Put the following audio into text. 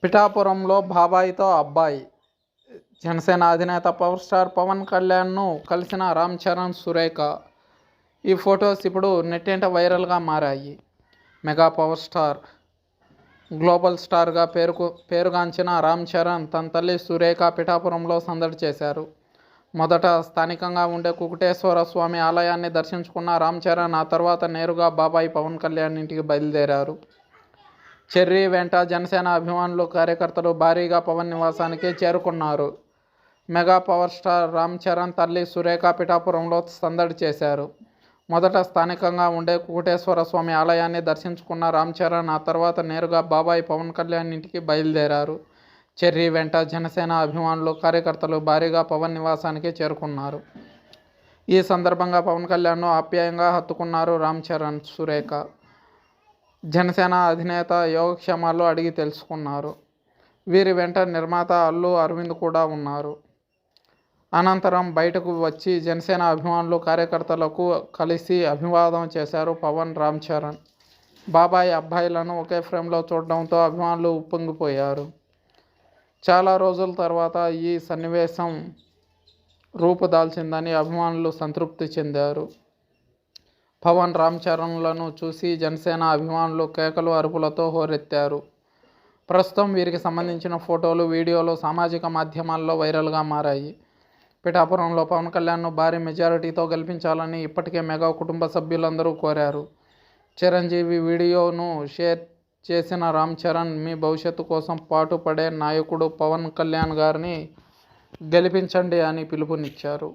పిఠాపురంలో బాబాయితో అబ్బాయి. జనసేన అధినేత పవర్ స్టార్ పవన్ కళ్యాణ్ను కలిసిన రామ్ చరణ్, సురేఖ. ఈ ఫొటోస్ ఇప్పుడు నెట్టింట వైరల్గా మారాయి. మెగా పవర్ స్టార్, గ్లోబల్ స్టార్గా పేరుగాంచిన రామ్ చరణ్ తన తల్లి సురేఖ పిఠాపురంలో సందడి చేశారు. మొదట స్థానికంగా ఉండే కుకుటేశ్వర స్వామి ఆలయాన్ని దర్శించుకున్న రామ్ చరణ్ ఆ తర్వాత నేరుగా బాబాయి పవన్ కళ్యాణ్ ఇంటికి బయలుదేరారు. చెర్రీ వెంట జనసేన అభిమానులు, కార్యకర్తలు భారీగా పవన్ నివాసానికి చేరుకున్నారు. Mega power star Ram Charan తల్లి సురేఖ పిఠాపురంలో సందడి చేశారు. మొదట స్థానికంగా ఉండే కుకుటేశ్వర స్వామి ఆలయాన్ని దర్శించుకున్న రామ్ చరణ్ ఆ తర్వాత నేరుగా బాబాయి పవన్ కళ్యాణ్ ఇంటికి బయలుదేరారు. చెర్రీ వెంట జనసేన అభిమానులు, కార్యకర్తలు భారీగా పవన్ నివాసానికి చేరుకున్నారు. ఈ సందర్భంగా పవన్ కళ్యాణ్ను ఆప్యాయంగా హత్తుకున్నారు రామ్ చరణ్, సురేఖ. జనసేన అధినేత యోగక్షేమాలు అడిగి తెలుసుకున్నారు. వీరి వెంట నిర్మాత అల్లు అరవింద్ కూడా ఉన్నారు. అనంతరం బయటకు వచ్చి జనసేన అభిమానులు, కార్యకర్తలకు కలిసి అభివాదం చేశారు పవన్, రామ్ చరణ్. బాబాయ్, అబ్బాయిలను ఒకే ఫ్రేమ్లో చూడడంతో అభిమానులు ఉప్పొంగిపోయారు. చాలా రోజుల తర్వాత ఈ సన్నివేశం రూపుదాల్చిందని అభిమానులు సంతృప్తి చెందారు. పవన్, రామ్ చరణ్లను చూసి జనసేన అభిమానులు కేకలు, అరుపులతో హోరెత్తారు. ప్రస్తుతం వీరికి సంబంధించిన ఫోటోలు, వీడియోలు సామాజిక మాధ్యమాల్లో వైరల్గా మారాయి. పిఠాపురంలో పవన్ కళ్యాణ్ను భారీ మెజారిటీతో గెలిపించాలని ఇప్పటికే మెగా కుటుంబ సభ్యులందరూ కోరారు. చిరంజీవి వీడియోను షేర్ చేసిన రామ్ చరణ్, మీ భవిష్యత్తు కోసం పాటుపడే నాయకుడు పవన్ కళ్యాణ్ గారిని గెలిపించండి అని పిలుపునిచ్చారు.